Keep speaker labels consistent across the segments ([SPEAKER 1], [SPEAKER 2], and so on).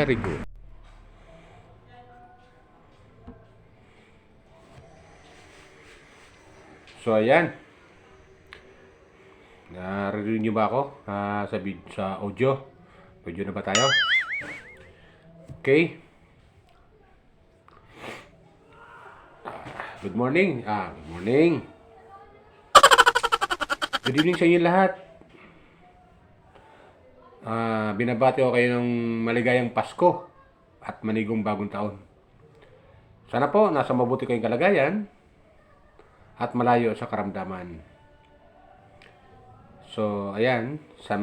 [SPEAKER 1] Very good. So, ayan. Narinig niyo ba ako sa audio? Audio na ba tayo? Okay. Good morning. Good morning. Good evening sa inyo lahat. Binabati ko kayo ng maligayang Pasko at manigong bagong taon. Sana po nasa mabuti kayong kalagayan at malayo sa karamdaman. So, ayan, saan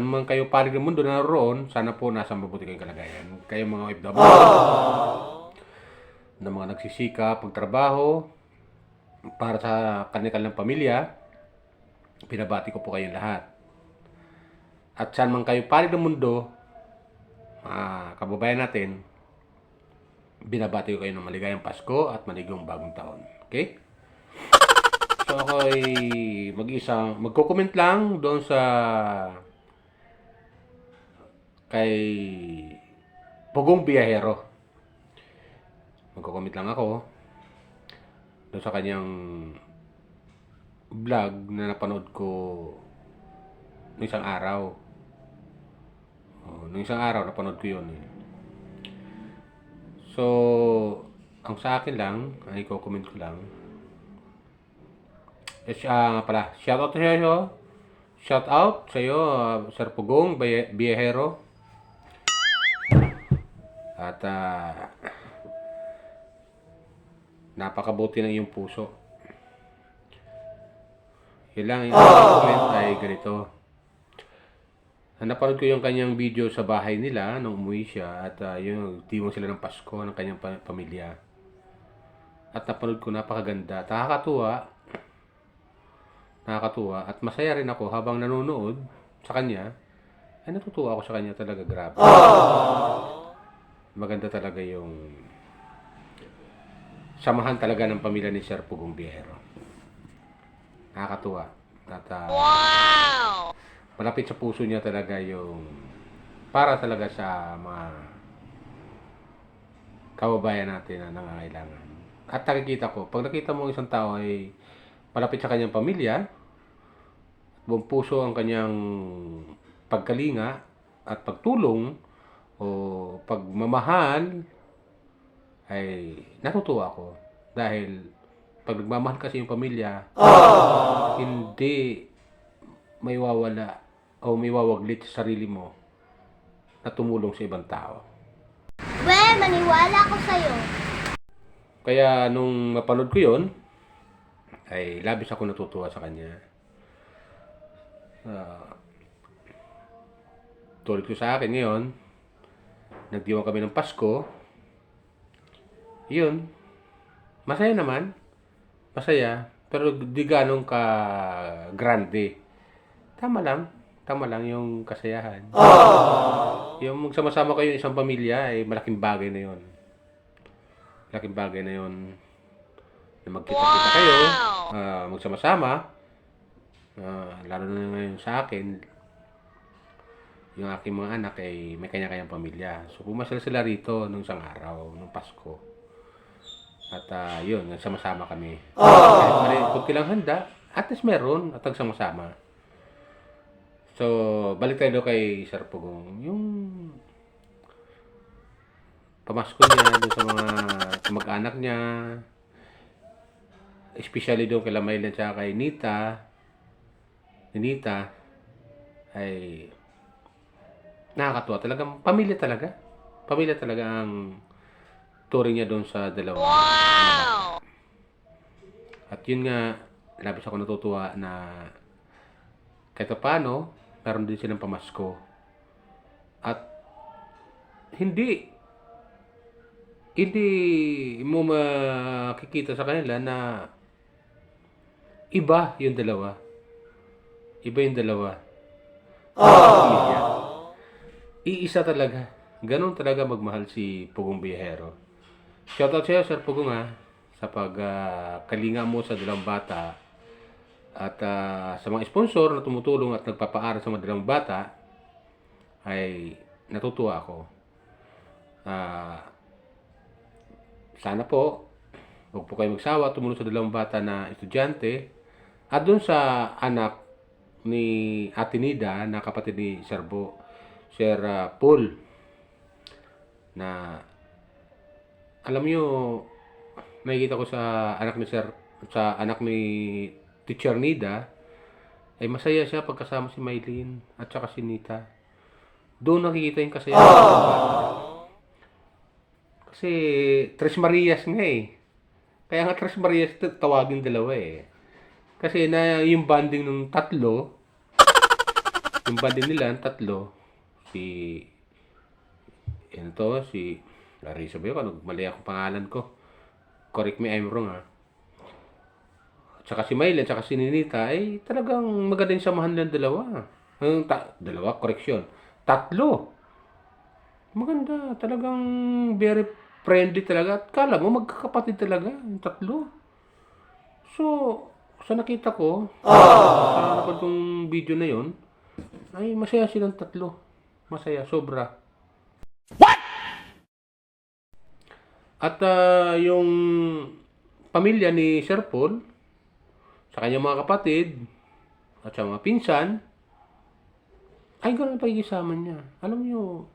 [SPEAKER 1] man kayo palig ng mundo na naroon, sana po nasa mabuti kayong kalagayan. Kayo mga OFW na mga nagsisikap, pagtrabaho para sa kanilang pamilya, pinabati ko po kayong lahat. At saan man kayo palig ng mundo, kababayan natin, binabati ko kayo ng maligayang Pasko at maligayang bagong taon. Okay? So ako ay magko-comment lang doon sa kay Pugong Biyahero. Magko-comment lang ako doon sa kanyang vlog na napanood ko noong isang araw. Noong isang araw napanood ko 'yon. So, ang sa akin lang, ay i-comment ko lang. Shout out sa iyo, Sir Pugong Biyahero. At napakabuti ng iyong puso. Yun lang, yung comment ay ganito. Napanood ko yung kanyang video sa bahay nila nung umuwi siya at yung timong sila ng Pasko ng kanyang pamilya. At napanood ko, napakaganda. Nakakatuwa at masaya rin ako habang nanonood sa kanya. Ay natutuwa ako sa kanya talaga, grabe. Maganda talaga yung samahan talaga ng pamilya ni Sir Pugong Biyahero. Nakakatuwa. At wow! Malapit sa puso niya talaga yung para talaga sa mga kababayan natin na nangangailangan. At nakikita ko, pag nakita mo isang tao ay malapit sa kanyang pamilya, buong puso ang kanyang pagkalinga at pagtulong o pagmamahal, ay natutuwa ako. Dahil pag nagmamahal kasi yung pamilya, hindi may wawala o may wawaglit sa sarili mo na tumulong sa ibang tao.
[SPEAKER 2] Maniwala ako sa'yo.
[SPEAKER 1] Kaya nung mapanood ko yun, ay labis ako natutuwa sa kanya. Tulad ko sa akin ngayon, nagdiwang kami ng Pasko. Yun, masaya naman. Masaya, pero di ganong ka grande. Tama lang yung kasayahan. Yung magsama-sama kayo isang pamilya ay malaking bagay na yun. Malaking bagay na yun. Na magkita-kita kayo, magsama-sama. Lalo na ngayon sa akin, yung aking mga anak ay may kanya-kanyang pamilya. So pumasal sila rito nung isang araw, nung Pasko. At yun, nagsama-sama kami. Kahit mali, kung kilang handa, at least meron, at nagsama-sama. So, balik tayo kay Sir Pugong. Yung pamasko niya doon sa mga kamag-anak niya, especially doon kay Lamaylan at kay Nita, ay nakakatuwa. Talagang pamilya talaga. Pamilya talaga ang turing niya doon sa dalawa. Wow! At yun nga, labis ako natutuwa na kahit paano, meron din silang pamasko. At hindi mo makikita sa kanila na iba yung dalawa. Iba yung dalawa. Pamilya. Iisa talaga. Ganon talaga magmahal si Pugong Biyahero. Shoutout sa'yo, Sir Pugong, sa pagkalinga mo sa dalawang bata. At sa mga sponsor na tumutulong at nagpapaaral sa mga dalawang bata, ay natutuwa ako. Ah, sana po, huwag po kayo magsawa, tumulong sa dalawang bata na estudyante at dun sa anak ni Ate Nida na kapatid ni Sir Paul na alam niyo nakikita ko sa anak ni Teacher Nida ay masaya siya pagkasama si Maylin at saka si Nita. Doon nakikita yung kasayahan ng bata. Kasi Tres Marias nga eh. Kaya nga Tres Marias tawagin dalawa eh. Kasi na yung bonding ng tatlo, yung bonding nila ng tatlo, si si Larissa ba yun? Ano, mali ako pangalan ko. Correct me I'm wrong ha. Tsaka si Maylin, tsaka si Ninita, ay talagang maganda yung samahan nilang dalawa. Dalawa, correction. Tatlo. Maganda. Talagang very friendly talaga. At kala mo, magkakapatid talaga. Yung tatlo. So, sa nakita ko, sa napad kong video na yon, ay masaya silang tatlo. Masaya, sobra. At yung pamilya ni Sir Paul, sa kanyang mga kapatid, at sa mga pinsan, ay ganun ang pagkikisama niya. Alam niyo,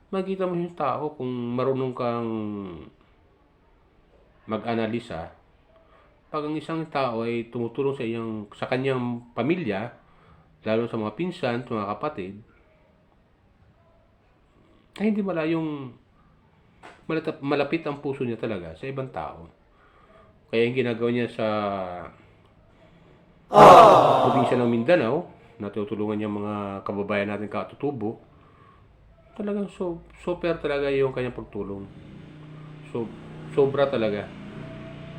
[SPEAKER 1] makikita mo yung tao kung marunong kang mag-analisa. Pag ang isang tao ay tumutulong sa kanyang pamilya, lalo sa mga pinsan, sa mga kapatid, ay hindi malayong malapit ang puso niya talaga sa ibang tao. Kaya yung ginagawa niya sa probinsya ng Mindanao, na tutulungan niya mga kababayan natin katutubo, talagang super talaga yung kanyang pagtulong. So, sobra talaga.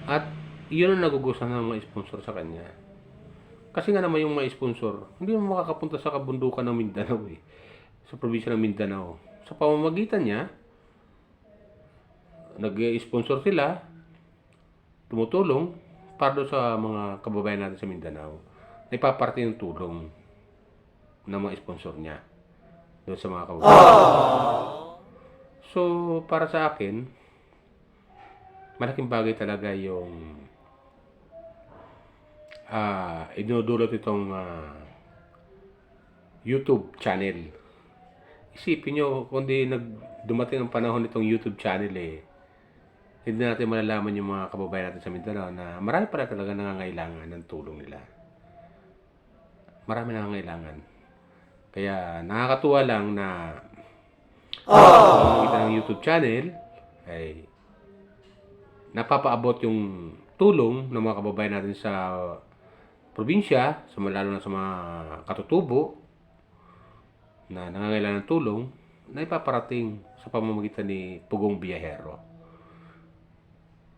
[SPEAKER 1] At yun ang nagugustuhan ng mga sponsor sa kanya. Kasi nga naman yung mga sponsor, hindi mo makakapunta sa kabundukan ng Mindanao eh. Sa probinsya ng Mindanao. Sa pamamagitan niya, nag-sponsor sila, tumutulong para doon sa mga kababayan natin sa Mindanao. Ipaparte yung tulong ng mga sponsor niya doon sa mga kababayan. So, para sa akin, malaking bagay talaga yung idinudulot itong YouTube channel. Isipin nyo, kung di dumating ang panahon nitong YouTube channel hindi natin malalaman yung mga kababayan natin sa Mindanao na marami pala talaga nangangailangan ng tulong nila. Marami nangangailangan. Kaya nakakatuwa lang na pamamagitan ng YouTube channel ay napapaabot yung tulong ng mga kababayan natin sa probinsya, lalo na sa mga katutubo na nangangailangan ng tulong na ipaparating sa pamamagitan ni Pugong Biyahero.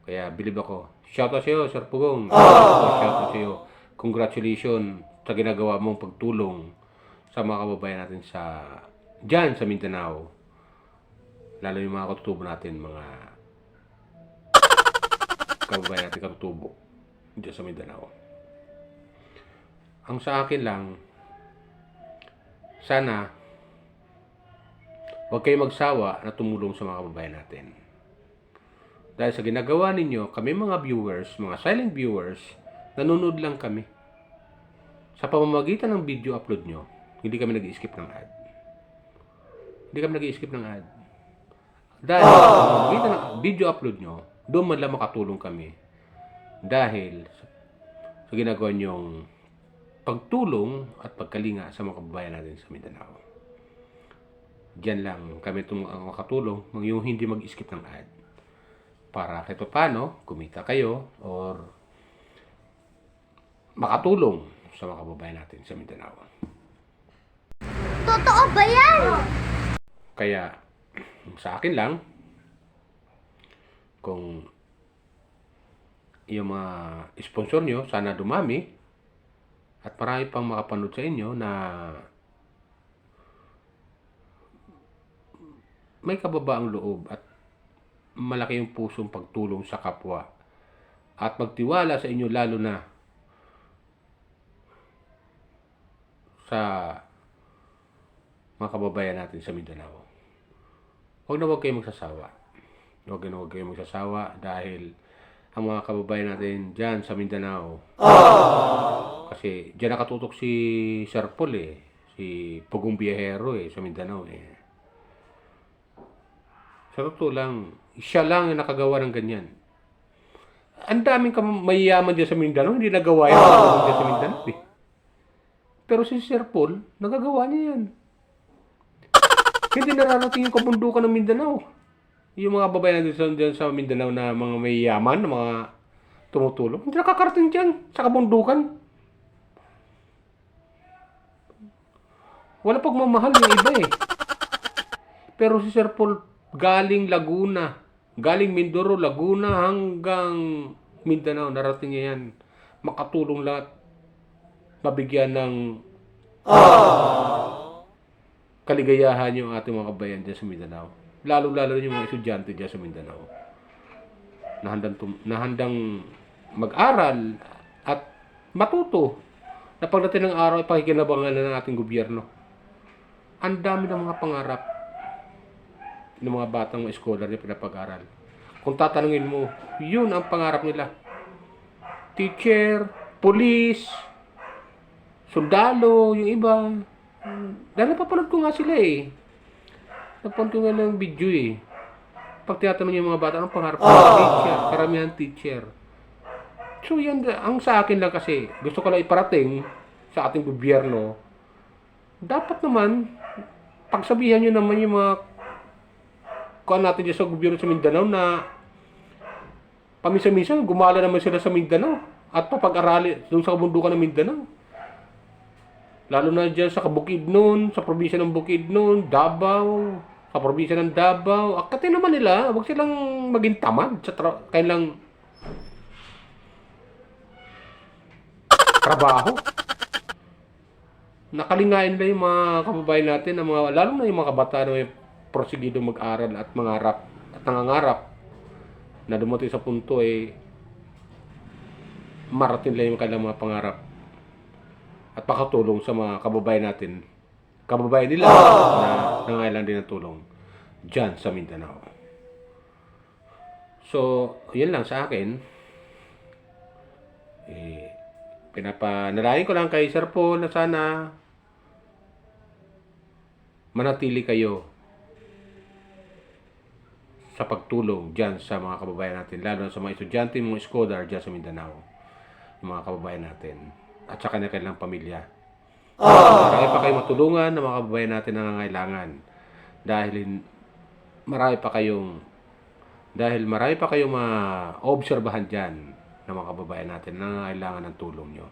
[SPEAKER 1] Kaya bilib ako. Shoutout sa iyo, Sir Pugong. Shoutout sa iyo. Congratulations sa ginagawa mong pagtulong sa mga kababayan natin dyan sa Mindanao. Lalo yung mga katutubo natin, mga kababayan natin katutubo dyan sa Mindanao. Ang sa akin lang, sana huwag kayong magsawa na tumulong sa mga kababayan natin. Dahil sa ginagawa ninyo, kami mga viewers, mga silent viewers, nanonood lang kami. Sa pamamagitan ng video upload nyo, hindi kami nag-i-skip ng ad. Hindi kami nag-i-skip ng ad. Dahil sa pamamagitan ng video upload nyo, doon man lang makatulong kami. Dahil sa ginagawa nyong pagtulong at pagkalinga sa mga kababayan natin sa Mindanao. Diyan lang kami makatulong, yung hindi mag-skip ng ad. Para kahit paano, kumita kayo or makatulong sa mga kababayan natin sa Mindanao.
[SPEAKER 2] Totoo ba yan?
[SPEAKER 1] Kaya, sa akin lang, kung yung mga sponsor nyo, sana dumami at marami pang makapanood sa inyo na may kababaang loob at malaki yung pusong pagtulong sa kapwa at magtiwala sa inyo lalo na sa mga kababayan natin sa Mindanao. huwag kayong magsasawa. Huwag kayong magsasawa dahil ang mga kababayan natin dyan sa Mindanao. Kasi dyan nakatutok si Sir Paul eh. Si Pugong Biyahero sa Mindanao eh. Sa totoo lang, siya lang yung nakagawa ng ganyan. Ang daming mayayaman dyan sa Mindanao, hindi nagawa yan dyan sa Mindanao eh. Pero si Sir Paul, nagagawa niya yan. Hindi nararating yung kabundukan ng Mindanao. Yung mga babayan natin dyan sa Mindanao na mga mayayaman, na mga tumutulong, hindi nakakarating dyan sa kabundukan. Wala pagmamahal yung iba eh. Pero si Sir Paul, galing Laguna, galing Mindoro, Laguna hanggang Mindanao, narating niya yan. Makatulong lahat. Mabigyan ng kaligayahan yung ating mga kabayan dyan sa Mindanao. Lalo-lalo yung mga estudyante dyan sa Mindanao. Na handang mag-aral at matuto na pagdating ng araw ay pakikinabangan na ng ating gobyerno. Ang dami ng mga pangarap ng mga batang scholar na pinapag-aral. Kung tatanungin mo, yun ang pangarap nila. Teacher, police, sundalo, yung iba. Dahil napapanood ko nga sila eh. Napanood ko nga ng video eh. Pag tinatanong yung mga bata, anong pangarap mo? Teacher, karamihan teacher. So yan, ang sa akin lang kasi, gusto ko lang iparating sa ating gobyerno, dapat naman, pagsabihan nyo naman yung mga kuha natin dyan sa gobyerno sa Mindanao na paminsan-minsan gumala naman sila sa Mindanao at papag-arali doon sa kabundukan ng Mindanao. Lalo na dyan sa Bukidnon, sa probinsya ng Bukidnon, Davao, sa probinsya ng Davao. Akatin naman nila, huwag silang maging tamad sa kailang trabaho. Nakalingain na yung mga kababayan natin, lalo na yung mga kabataan na may prosigido mag-aral at mangarap at nangangarap na dumating sa punto marating lang yung kanilang mga pangarap at pakatulong sa mga kababayan natin, kababayan nila na nangailangan din ng tulong dyan sa Mindanao. So, yun lang sa akin. Pinapanalangin ko lang kay Sir Paul na sana manatili kayo sa pagtulong dyan sa mga kababayan natin, lalo na sa mga estudyante, mga scholar dyan sa Mindanao, yung mga kababayan natin, at sa kanilang pamilya. Marami pa kayo matulungan ng mga kababayan natin na nangangailangan dahil marami pa kayong ma-obserbahan dyan ng mga kababayan natin na nangangailangan ng tulong nyo.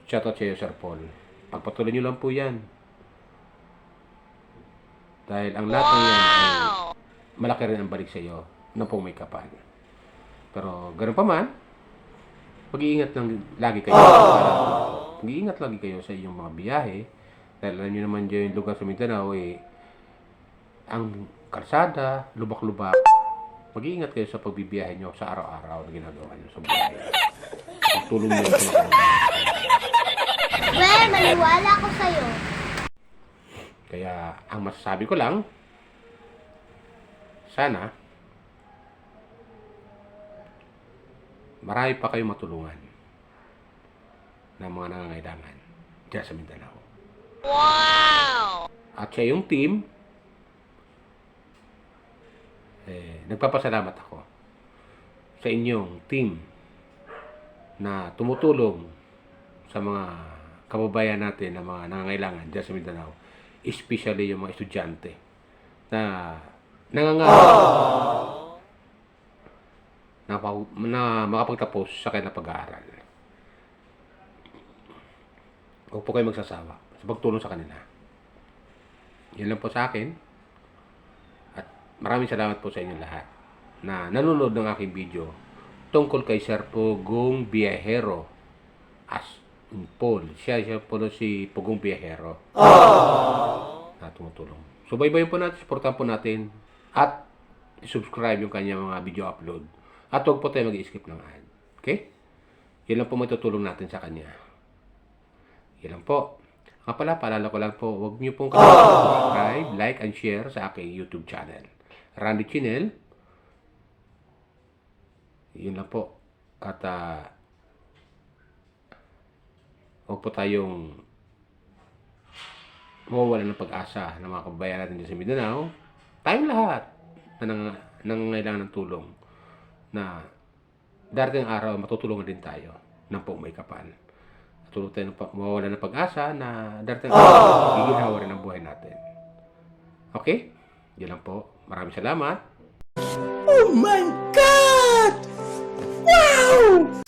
[SPEAKER 1] Shoutout sa iyo, Sir Paul. Pagpatuloy nyo lang po yan. Dahil ang lahat ng yan ay malaki rin ang balik sa iyo na pong may kapal. Pero ganoon pa man, mag-iingat lang lagi kayo. Mag-iingat lagi kayo sa iyong mga biyahe. Dahil alam nyo naman dyan yung lugar sa Mindanao ang kalsada, lubak-lubak. Mag-iingat kayo sa pagbibiyahe nyo sa araw-araw na ginagawa nyo sa biyahe. Tulong nyo sa mga
[SPEAKER 2] Well, maniwala ako sa'yo.
[SPEAKER 1] Kaya ang masasabi ko lang, sana marami pa kayong matulungan ng mga nangangailangan dyan sa Mindanao. Wow! At sa iyong team, nagpapasalamat ako sa inyong team na tumutulong sa mga kababayan natin na mga nangangailangan dyan sa Mindanao, especially yung mga estudyante na nangangarap na makapagtapos sa kanilang pag-aaral. Huwag po kayo magsasawa sa pagtulong sa kanila. Yan lang po sa akin. At maraming salamat po sa inyo lahat na nanonood ng aking video tungkol kay Sir Pugong Biyahero as in Paul. Siya po si Pugong Biyahero na tumutulong. So, baybayin po natin, supportan po natin at subscribe yung kanyang mga video upload. At huwag po tayo mag-i-skip ng ad. Okay? Yan lang po matutulong natin sa kanya. Yan lang po. Nga pala, paalala ko lang po, huwag niyo pong subscribe, like, and share sa aking YouTube channel. Randy Chinel. Yun lang po. At huwag po tayong mawawalan ng pag-asa ng mga kababayan natin dyan sa Mindanao. Tayong lahat na nangangailangan ng tulong na darating ang araw matutulungan din tayo ng pagmaikapan. Tulog tayo mawawalan ng pag-asa na darating ang araw giginhawa rin ang buhay natin. Okay? Yun lang po. Maraming salamat.
[SPEAKER 3] Oh my God! Wow!